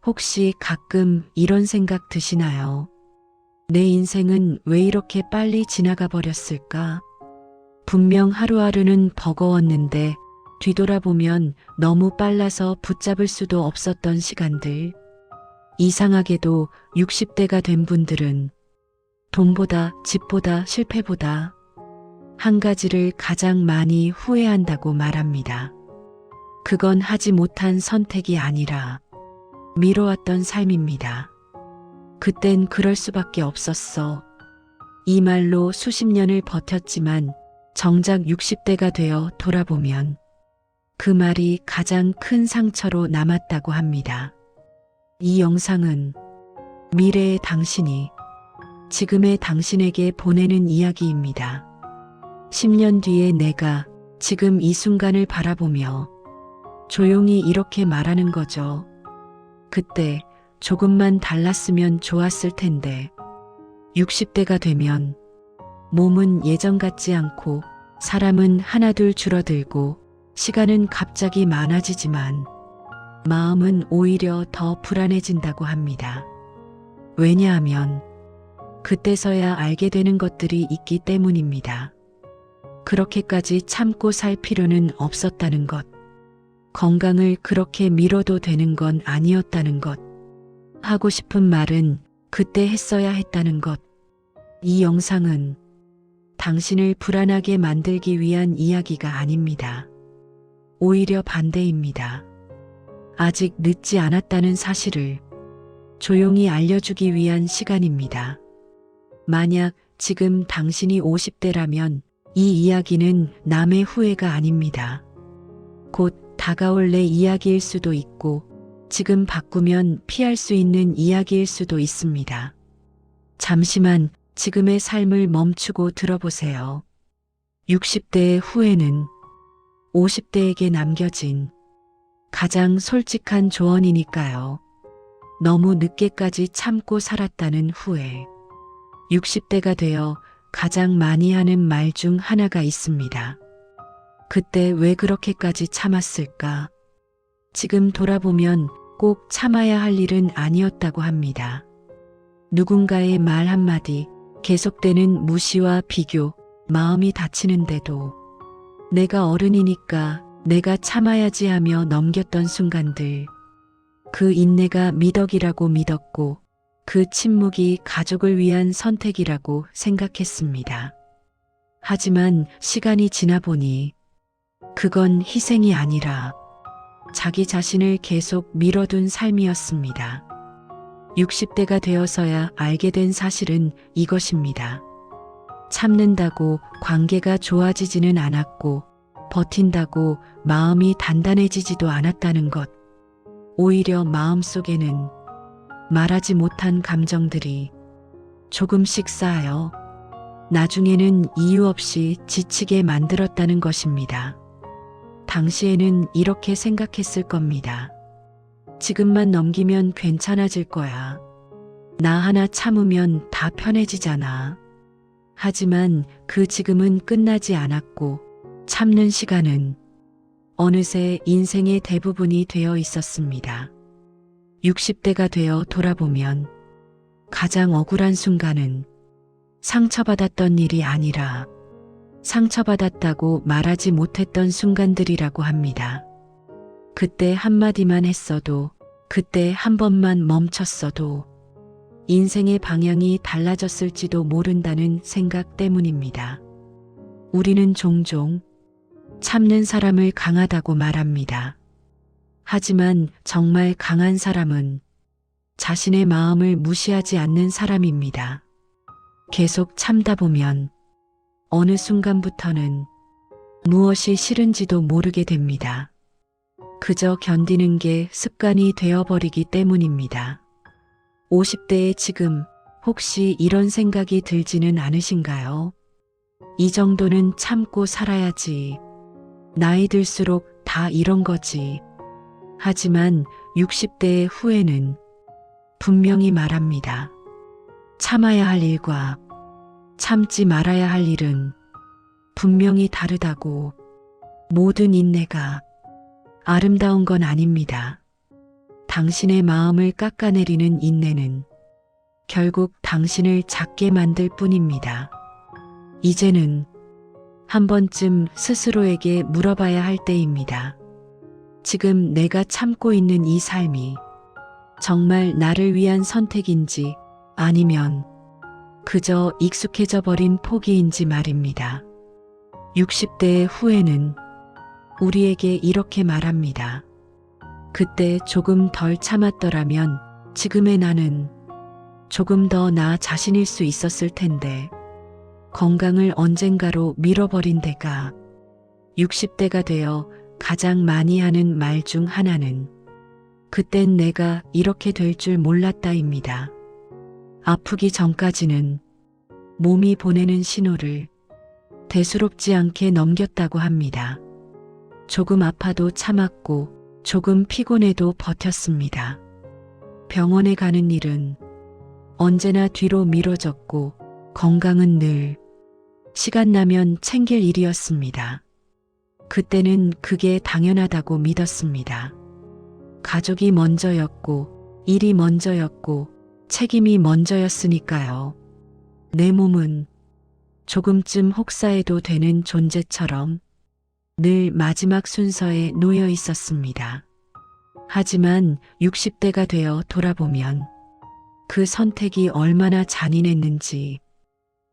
혹시 가끔 이런 생각 드시나요? 내 인생은 왜 이렇게 빨리 지나가 버렸을까? 분명 하루하루는 버거웠는데 뒤돌아보면 너무 빨라서 붙잡을 수도 없었던 시간들. 이상하게도 60대가 된 분들은 돈보다 집보다 실패보다 한 가지를 가장 많이 후회한다고 말합니다. 그건 하지 못한 선택이 아니라 미뤄왔던 삶입니다. 그땐 그럴 수밖에 없었어. 이 말로 수십 년을 버텼지만 정작 60대가 되어 돌아보면 그 말이 가장 큰 상처로 남았다고 합니다. 이 영상은 미래의 당신이 지금의 당신에게 보내는 이야기입니다. 10년 뒤에 내가 지금 이 순간을 바라보며 조용히 이렇게 말하는 거죠. 그때 조금만 달랐으면 좋았을 텐데 60대가 되면 몸은 예전 같지 않고 사람은 하나둘 줄어들고 시간은 갑자기 많아지지만 마음은 오히려 더 불안해진다고 합니다. 왜냐하면 그때서야 알게 되는 것들이 있기 때문입니다. 그렇게까지 참고 살 필요는 없었다는 것. 건강을 그렇게 미뤄도 되는 건 아니었다는 것. 하고 싶은 말은 그때 했어야 했다는 것. 이 영상은 당신을 불안하게 만들기 위한 이야기가 아닙니다. 오히려 반대입니다. 아직 늦지 않았다는 사실을 조용히 알려주기 위한 시간입니다. 만약 지금 당신이 50대라면 이 이야기는 남의 후회가 아닙니다. 곧 다가올 내 이야기일 수도 있고 지금 바꾸면 피할 수 있는 이야기일 수도 있습니다. 잠시만 지금의 삶을 멈추고 들어보세요. 60대의 후회는 50대에게 남겨진 가장 솔직한 조언이니까요. 너무 늦게까지 참고 살았다는 후회. 60대가 되어 가장 많이 하는 말 중 하나가 있습니다. 그때 왜 그렇게까지 참았을까? 지금 돌아보면 꼭 참아야 할 일은 아니었다고 합니다. 누군가의 말 한마디, 계속되는 무시와 비교, 마음이 다치는데도 내가 어른이니까 내가 참아야지 하며 넘겼던 순간들. 그 인내가 미덕이라고 믿었고 그 침묵이 가족을 위한 선택이라고 생각했습니다. 하지만 시간이 지나 보니 그건 희생이 아니라 자기 자신을 계속 밀어둔 삶이었습니다. 60대가 되어서야 알게 된 사실은 이것입니다. 참는다고 관계가 좋아지지는 않았고 버틴다고 마음이 단단해지지도 않았다는 것. 오히려 마음속에는 말하지 못한 감정들이 조금씩 쌓여 나중에는 이유 없이 지치게 만들었다는 것입니다. 당시에는 이렇게 생각했을 겁니다. 지금만 넘기면 괜찮아질 거야. 나 하나 참으면 다 편해지잖아. 하지만 그 지금은 끝나지 않았고 참는 시간은 어느새 인생의 대부분이 되어 있었습니다. 60대가 되어 돌아보면 가장 억울한 순간은 상처받았던 일이 아니라 상처받았다고 말하지 못했던 순간들이라고 합니다. 그때 한마디만 했어도, 그때 한 번만 멈췄어도 인생의 방향이 달라졌을지도 모른다는 생각 때문입니다. 우리는 종종 참는 사람을 강하다고 말합니다. 하지만 정말 강한 사람은 자신의 마음을 무시하지 않는 사람입니다. 계속 참다 보면 어느 순간부터는 무엇이 싫은지도 모르게 됩니다. 그저 견디는 게 습관이 되어버리기 때문입니다. 50대의 지금 혹시 이런 생각이 들지는 않으신가요? 이 정도는 참고 살아야지. 나이 들수록 다 이런 거지. 하지만 60대의 후회는 분명히 말합니다. 참아야 할 일과 참지 말아야 할 일은 분명히 다르다고. 모든 인내가 아름다운 건 아닙니다. 당신의 마음을 깎아내리는 인내는 결국 당신을 작게 만들 뿐입니다. 이제는 한 번쯤 스스로에게 물어봐야 할 때입니다. 지금 내가 참고 있는 이 삶이 정말 나를 위한 선택인지 아니면 그저 익숙해져 버린 포기인지 말입니다. 60대의 후회는 우리에게 이렇게 말합니다. 그때 조금 덜 참았더라면 지금의 나는 조금 더 나 자신일 수 있었을 텐데, 건강을 언젠가로 밀어버린 데가 60대가 되어 가장 많이 하는 말 중 하나는 그땐 내가 이렇게 될 줄 몰랐다입니다. 아프기 전까지는 몸이 보내는 신호를 대수롭지 않게 넘겼다고 합니다. 조금 아파도 참았고 조금 피곤해도 버텼습니다. 병원에 가는 일은 언제나 뒤로 미뤄졌고 건강은 늘 시간 나면 챙길 일이었습니다. 그때는 그게 당연하다고 믿었습니다. 가족이 먼저였고 일이 먼저였고 책임이 먼저였으니까요. 내 몸은 조금쯤 혹사해도 되는 존재처럼 늘 마지막 순서에 놓여 있었습니다. 하지만 60대가 되어 돌아보면 그 선택이 얼마나 잔인했는지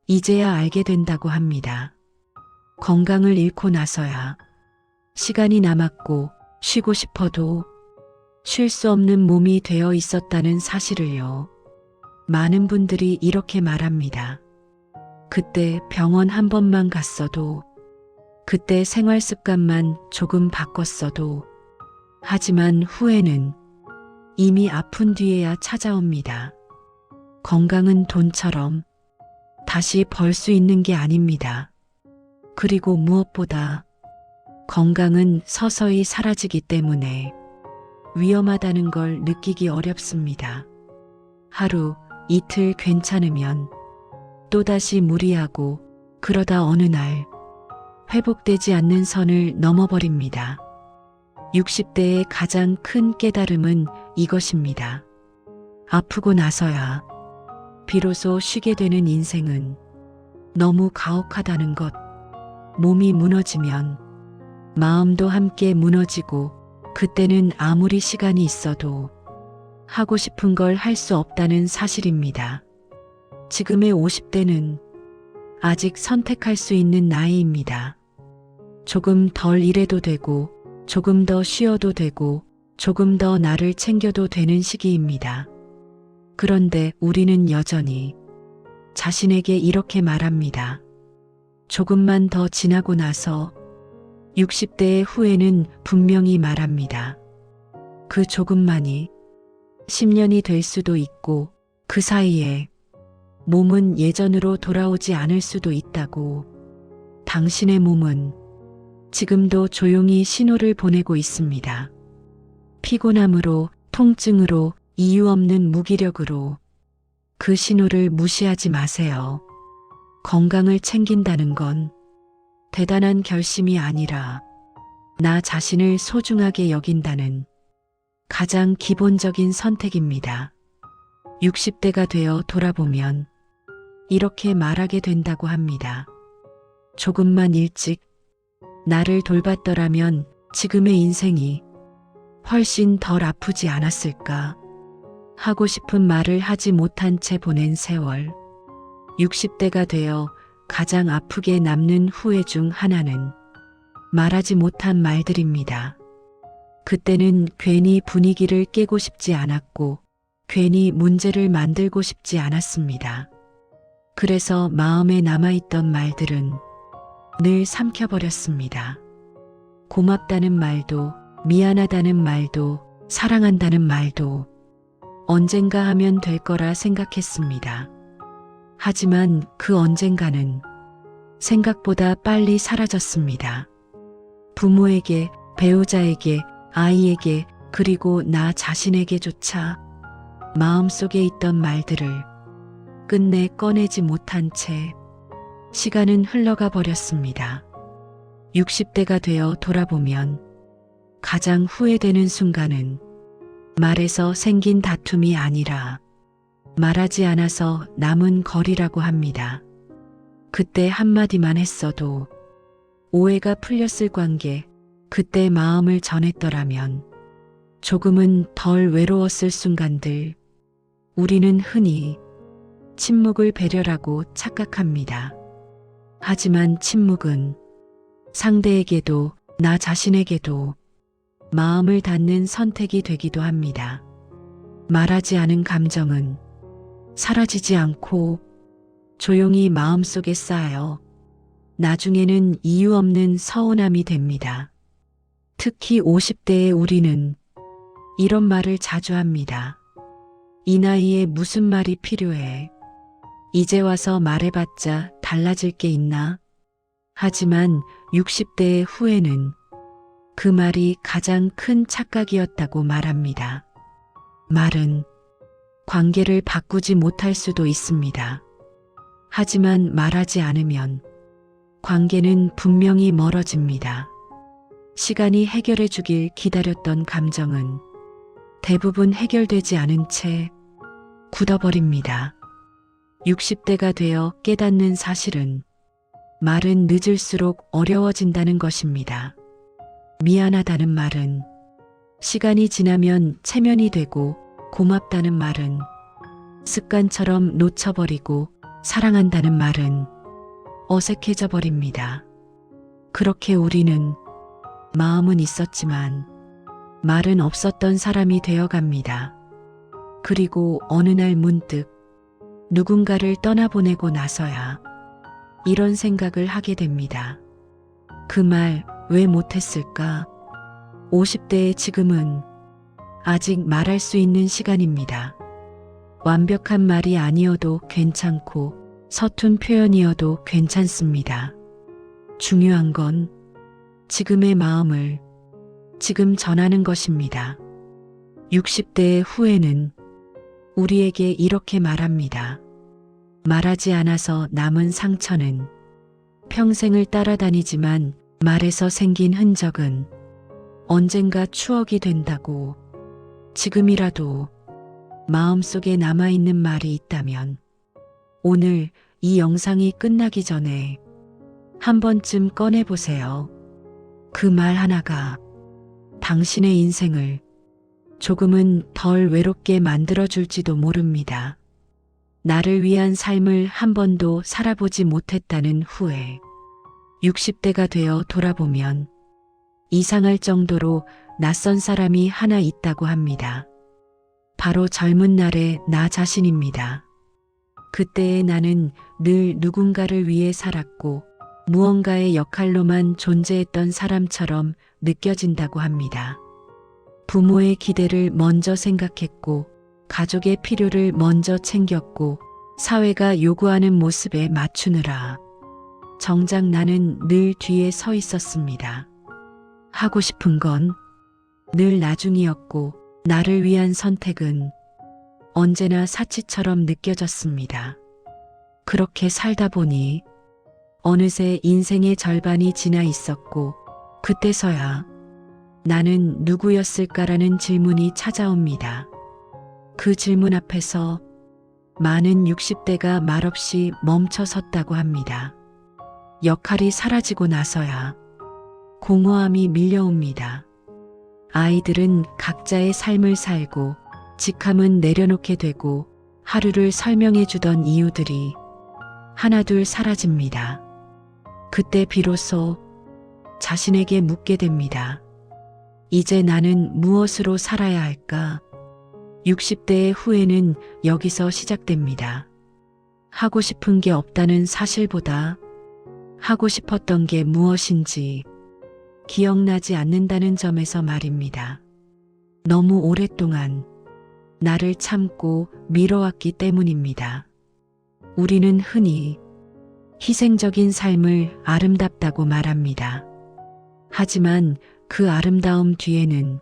이제야 알게 된다고 합니다. 건강을 잃고 나서야 시간이 남았고 쉬고 싶어도 쉴 수 없는 몸이 되어 있었다는 사실을요. 많은 분들이 이렇게 말합니다. 그때 병원 한 번만 갔어도, 그때 생활 습관만 조금 바꿨어도, 하지만 후회는 이미 아픈 뒤에야 찾아옵니다. 건강은 돈처럼 다시 벌 수 있는 게 아닙니다. 그리고 무엇보다 건강은 서서히 사라지기 때문에 위험하다는 걸 느끼기 어렵습니다. 하루, 이틀 괜찮으면 또다시 무리하고 그러다 어느 날 회복되지 않는 선을 넘어버립니다. 60대의 가장 큰 깨달음은 이것입니다. 아프고 나서야 비로소 쉬게 되는 인생은 너무 가혹하다는 것. 몸이 무너지면 마음도 함께 무너지고 그때는 아무리 시간이 있어도 하고 싶은 걸 할 수 없다는 사실입니다. 지금의 50대는 아직 선택할 수 있는 나이입니다. 조금 덜 일해도 되고, 조금 더 쉬어도 되고, 조금 더 나를 챙겨도 되는 시기입니다. 그런데 우리는 여전히 자신에게 이렇게 말합니다. 조금만 더 지나고 나서 60대의 후회는 분명히 말합니다. 그 조금만이 10년이 될 수도 있고 그 사이에 몸은 예전으로 돌아오지 않을 수도 있다고. 당신의 몸은 지금도 조용히 신호를 보내고 있습니다. 피곤함으로, 통증으로, 이유 없는 무기력으로 그 신호를 무시하지 마세요. 건강을 챙긴다는 건 대단한 결심이 아니라 나 자신을 소중하게 여긴다는 가장 기본적인 선택입니다. 60대가 되어 돌아보면 이렇게 말하게 된다고 합니다. 조금만 일찍 나를 돌봤더라면 지금의 인생이 훨씬 덜 아프지 않았을까. 하고 싶은 말을 하지 못한 채 보낸 세월. 60대가 되어 가장 아프게 남는 후회 중 하나는 말하지 못한 말들입니다. 그때는 괜히 분위기를 깨고 싶지 않았고 괜히 문제를 만들고 싶지 않았습니다. 그래서 마음에 남아있던 말들은 늘 삼켜버렸습니다. 고맙다는 말도, 미안하다는 말도, 사랑한다는 말도 언젠가 하면 될 거라 생각했습니다. 하지만 그 언젠가는 생각보다 빨리 사라졌습니다. 부모에게, 배우자에게, 아이에게, 그리고 나 자신에게조차 마음속에 있던 말들을 끝내 꺼내지 못한 채 시간은 흘러가 버렸습니다. 60대가 되어 돌아보면 가장 후회되는 순간은 말에서 생긴 다툼이 아니라 말하지 않아서 남은 거리라고 합니다. 그때 한마디만 했어도 오해가 풀렸을 관계, 그때 마음을 전했더라면 조금은 덜 외로웠을 순간들, 우리는 흔히 침묵을 배려라고 착각합니다. 하지만 침묵은 상대에게도 나 자신에게도 마음을 닫는 선택이 되기도 합니다. 말하지 않은 감정은 사라지지 않고 조용히 마음속에 쌓여 나중에는 이유 없는 서운함이 됩니다. 특히 50대의 우리는 이런 말을 자주 합니다. 이 나이에 무슨 말이 필요해? 이제 와서 말해봤자 달라질 게 있나? 하지만 60대의 후에는 그 말이 가장 큰 착각이었다고 말합니다. 말은 관계를 바꾸지 못할 수도 있습니다. 하지만 말하지 않으면 관계는 분명히 멀어집니다. 시간이 해결해 주길 기다렸던 감정은 대부분 해결되지 않은 채 굳어버립니다. 60대가 되어 깨닫는 사실은 말은 늦을수록 어려워진다는 것입니다. 미안하다는 말은 시간이 지나면 체면이 되고, 고맙다는 말은 습관처럼 놓쳐버리고, 사랑한다는 말은 어색해져 버립니다. 그렇게 우리는 마음은 있었지만 말은 없었던 사람이 되어갑니다. 그리고 어느 날 문득 누군가를 떠나보내고 나서야 이런 생각을 하게 됩니다. 그 말 왜 못했을까? 50대의 지금은 아직 말할 수 있는 시간입니다. 완벽한 말이 아니어도 괜찮고 서툰 표현이어도 괜찮습니다. 중요한 건 지금의 마음을 지금 전하는 것입니다. 60대의 후에는 우리에게 이렇게 말합니다. 말하지 않아서 남은 상처는 평생을 따라다니지만 말에서 생긴 흔적은 언젠가 추억이 된다고. 지금이라도 마음속에 남아있는 말이 있다면 오늘 이 영상이 끝나기 전에 한 번쯤 꺼내보세요. 그 말 하나가 당신의 인생을 조금은 덜 외롭게 만들어줄지도 모릅니다. 나를 위한 삶을 한 번도 살아보지 못했다는 후에 60대가 되어 돌아보면 이상할 정도로 낯선 사람이 하나 있다고 합니다. 바로 젊은 날의 나 자신입니다. 그때의 나는 늘 누군가를 위해 살았고 무언가의 역할로만 존재했던 사람처럼 느껴진다고 합니다. 부모의 기대를 먼저 생각했고 가족의 필요를 먼저 챙겼고 사회가 요구하는 모습에 맞추느라 정작 나는 늘 뒤에 서 있었습니다. 하고 싶은 건 늘 나중이었고 나를 위한 선택은 언제나 사치처럼 느껴졌습니다. 그렇게 살다 보니 어느새 인생의 절반이 지나 있었고 그때서야 나는 누구였을까라는 질문이 찾아옵니다. 그 질문 앞에서 많은 60대가 말없이 멈춰 섰다고 합니다. 역할이 사라지고 나서야 공허함이 밀려옵니다. 아이들은 각자의 삶을 살고 직함은 내려놓게 되고 하루를 설명해 주던 이유들이 하나둘 사라집니다. 그때 비로소 자신에게 묻게 됩니다. 이제 나는 무엇으로 살아야 할까? 60대의 후회는 여기서 시작됩니다. 하고 싶은 게 없다는 사실보다 하고 싶었던 게 무엇인지 기억나지 않는다는 점에서 말입니다. 너무 오랫동안 나를 참고 미뤄왔기 때문입니다. 우리는 흔히 희생적인 삶을 아름답다고 말합니다. 하지만 그 아름다움 뒤에는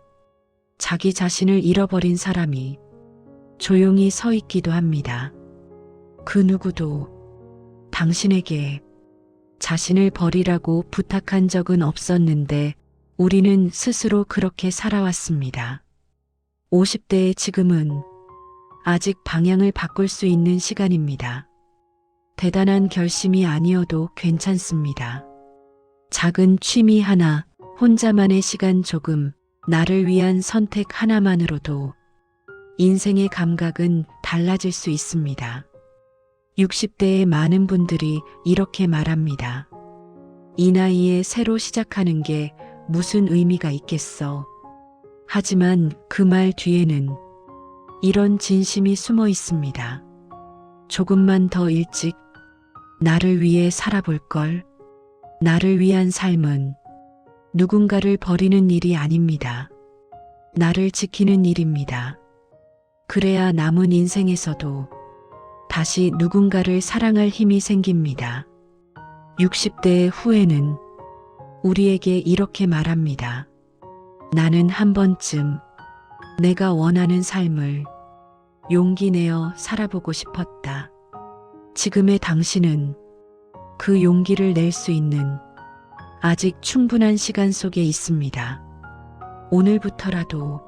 자기 자신을 잃어버린 사람이 조용히 서 있기도 합니다. 그 누구도 당신에게 자신을 버리라고 부탁한 적은 없었는데 우리는 스스로 그렇게 살아왔습니다. 50대의 지금은 아직 방향을 바꿀 수 있는 시간입니다. 대단한 결심이 아니어도 괜찮습니다. 작은 취미 하나, 혼자만의 시간 조금, 나를 위한 선택 하나만으로도 인생의 감각은 달라질 수 있습니다. 60대의 많은 분들이 이렇게 말합니다. 이 나이에 새로 시작하는 게 무슨 의미가 있겠어. 하지만 그 말 뒤에는 이런 진심이 숨어 있습니다. 조금만 더 일찍 나를 위해 살아볼 걸. 나를 위한 삶은 누군가를 버리는 일이 아닙니다. 나를 지키는 일입니다. 그래야 남은 인생에서도 다시 누군가를 사랑할 힘이 생깁니다. 60대 후에는 우리에게 이렇게 말합니다. 나는 한 번쯤 내가 원하는 삶을 용기 내어 살아보고 싶었다. 지금의 당신은 그 용기를 낼 수 있는 아직 충분한 시간 속에 있습니다. 오늘부터라도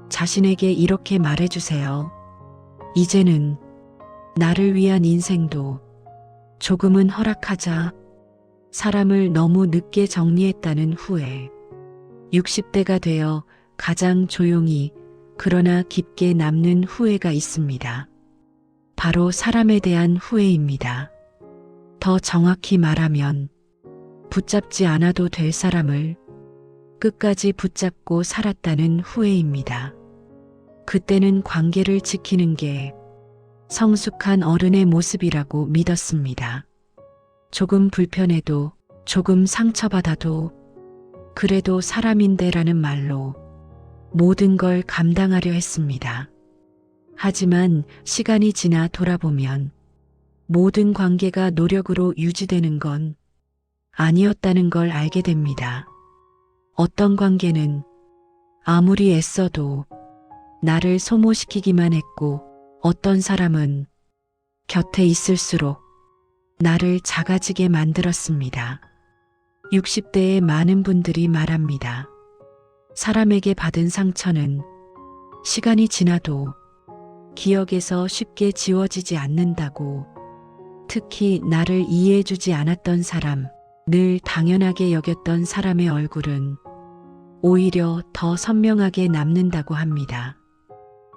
자신에게 이렇게 말해주세요. 이제는 나를 위한 인생도 조금은 허락하자. 사람을 너무 늦게 정리했다는 후회. 60대가 되어 가장 조용히 그러나 깊게 남는 후회가 있습니다. 바로 사람에 대한 후회입니다. 더 정확히 말하면 붙잡지 않아도 될 사람을 끝까지 붙잡고 살았다는 후회입니다. 그때는 관계를 지키는 게 성숙한 어른의 모습이라고 믿었습니다. 조금 불편해도, 조금 상처받아도, 그래도 사람인데라는 말로 모든 걸 감당하려 했습니다. 하지만 시간이 지나 돌아보면 모든 관계가 노력으로 유지되는 건 아니었다는 걸 알게 됩니다. 어떤 관계는 아무리 애써도 나를 소모시키기만 했고, 어떤 사람은 곁에 있을수록 나를 작아지게 만들었습니다. 60대의 많은 분들이 말합니다. 사람에게 받은 상처는 시간이 지나도 기억에서 쉽게 지워지지 않는다고. 특히 나를 이해해주지 않았던 사람, 늘 당연하게 여겼던 사람의 얼굴은 오히려 더 선명하게 남는다고 합니다.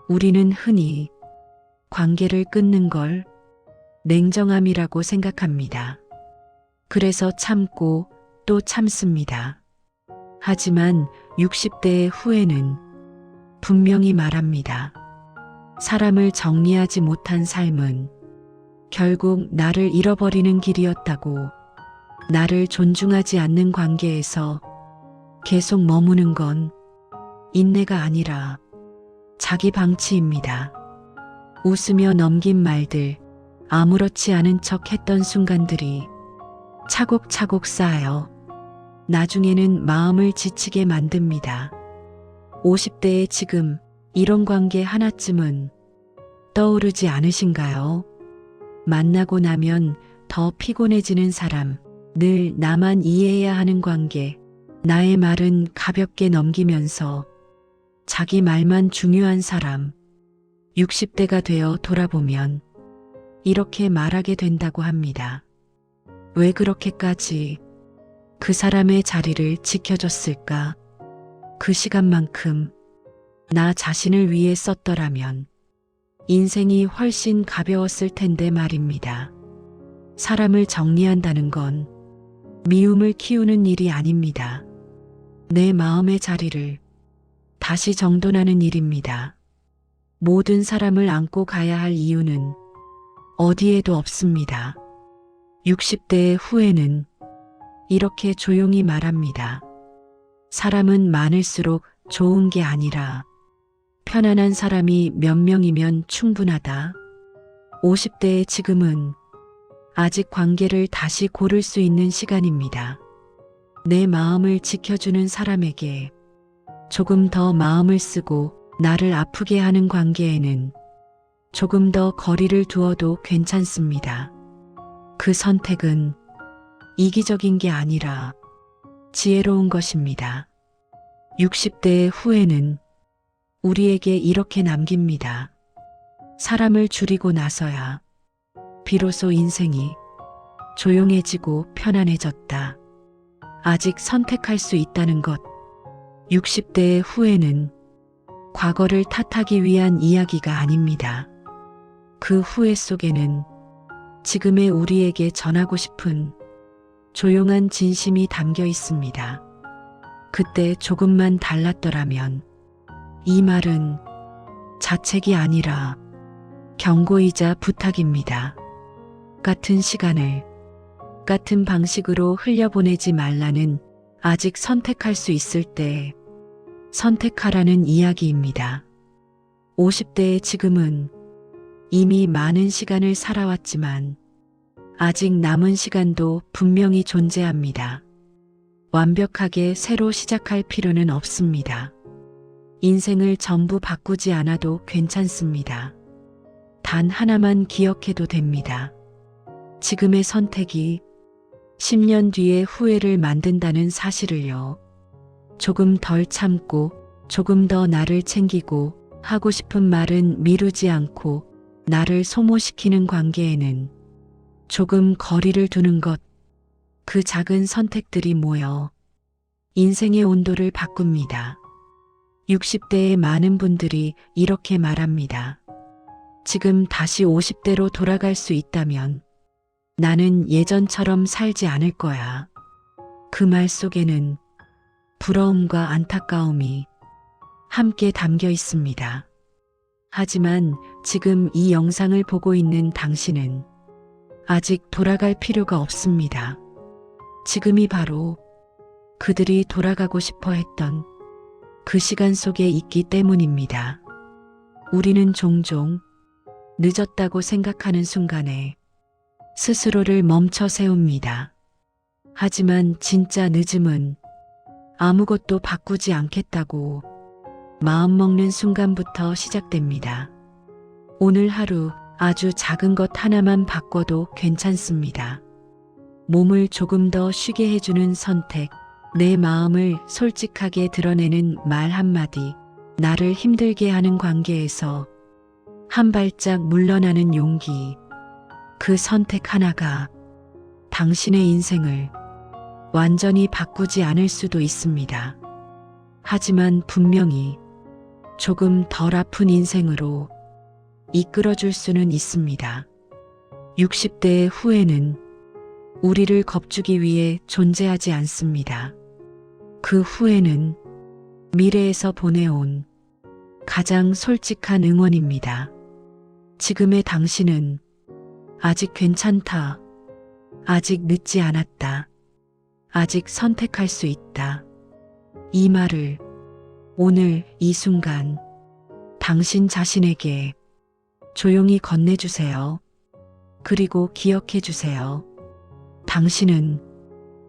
우리는 흔히 관계를 끊는 걸 냉정함이라고 생각합니다. 그래서 참고 또 참습니다. 하지만 60대의 후에는 분명히 말합니다. 사람을 정리하지 못한 삶은 결국 나를 잃어버리는 길이었다고. 나를 존중하지 않는 관계에서 계속 머무는 건 인내가 아니라 자기 방치입니다. 웃으며 넘긴 말들, 아무렇지 않은 척 했던 순간들이 차곡차곡 쌓여 나중에는 마음을 지치게 만듭니다. 50대의 지금 이런 관계 하나쯤은 떠오르지 않으신가요? 만나고 나면 더 피곤해지는 사람, 늘 나만 이해해야 하는 관계, 나의 말은 가볍게 넘기면서 자기 말만 중요한 사람. 60대가 되어 돌아보면 이렇게 말하게 된다고 합니다. 왜 그렇게까지 그 사람의 자리를 지켜줬을까? 그 시간만큼 나 자신을 위해 썼더라면 인생이 훨씬 가벼웠을 텐데 말입니다. 사람을 정리한다는 건 미움을 키우는 일이 아닙니다. 내 마음의 자리를 다시 정돈하는 일입니다. 모든 사람을 안고 가야 할 이유는 어디에도 없습니다. 60대의 후에는 이렇게 조용히 말합니다. 사람은 많을수록 좋은 게 아니라 편안한 사람이 몇 명이면 충분하다. 50대의 지금은 아직 관계를 다시 고를 수 있는 시간입니다. 내 마음을 지켜주는 사람에게 조금 더 마음을 쓰고 나를 아프게 하는 관계에는 조금 더 거리를 두어도 괜찮습니다. 그 선택은 이기적인 게 아니라 지혜로운 것입니다. 60대의 후에는 우리에게 이렇게 남깁니다. 사람을 줄이고 나서야 비로소 인생이 조용해지고 편안해졌다. 아직 선택할 수 있다는 것. 60대의 후회는 과거를 탓하기 위한 이야기가 아닙니다. 그 후회 속에는 지금의 우리에게 전하고 싶은 조용한 진심이 담겨 있습니다. 그때 조금만 달랐더라면. 이 말은 자책이 아니라 경고이자 부탁입니다. 같은 시간을 같은 방식으로 흘려보내지 말라는, 아직 선택할 수 있을 때 선택하라는 이야기입니다. 50대의 지금은 이미 많은 시간을 살아왔지만 아직 남은 시간도 분명히 존재합니다. 완벽하게 새로 시작할 필요는 없습니다. 인생을 전부 바꾸지 않아도 괜찮습니다. 단 하나만 기억해도 됩니다. 지금의 선택이 10년 뒤에 후회를 만든다는 사실을요. 조금 덜 참고, 조금 더 나를 챙기고, 하고 싶은 말은 미루지 않고 나를 소모시키는 관계에는 조금 거리를 두는 것, 그 작은 선택들이 모여 인생의 온도를 바꿉니다. 60대의 많은 분들이 이렇게 말합니다. 지금 다시 50대로 돌아갈 수 있다면 나는 예전처럼 살지 않을 거야. 그 말 속에는 부러움과 안타까움이 함께 담겨 있습니다. 하지만 지금 이 영상을 보고 있는 당신은 아직 돌아갈 필요가 없습니다. 지금이 바로 그들이 돌아가고 싶어 했던 그 시간 속에 있기 때문입니다. 우리는 종종 늦었다고 생각하는 순간에 스스로를 멈춰 세웁니다. 하지만 진짜 늦음은 아무것도 바꾸지 않겠다고 마음먹는 순간부터 시작됩니다. 오늘 하루 아주 작은 것 하나만 바꿔도 괜찮습니다. 몸을 조금 더 쉬게 해주는 선택, 내 마음을 솔직하게 드러내는 말 한마디, 나를 힘들게 하는 관계에서 한 발짝 물러나는 용기, 그 선택 하나가 당신의 인생을 완전히 바꾸지 않을 수도 있습니다. 하지만 분명히 조금 덜 아픈 인생으로 이끌어줄 수는 있습니다. 60대의 후회는 우리를 겁주기 위해 존재하지 않습니다. 그 후회는 미래에서 보내온 가장 솔직한 응원입니다. 지금의 당신은 아직 괜찮다. 아직 늦지 않았다. 아직 선택할 수 있다. 이 말을 오늘 이 순간 당신 자신에게 조용히 건네주세요. 그리고 기억해 주세요. 당신은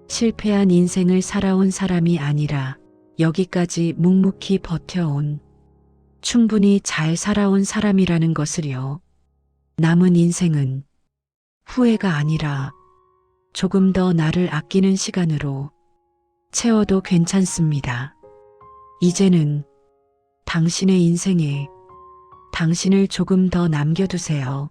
실패한 인생을 살아온 사람이 아니라 여기까지 묵묵히 버텨온, 충분히 잘 살아온 사람이라는 것을요. 남은 인생은 후회가 아니라 조금 더 나를 아끼는 시간으로 채워도 괜찮습니다. 이제는 당신의 인생에 당신을 조금 더 남겨두세요.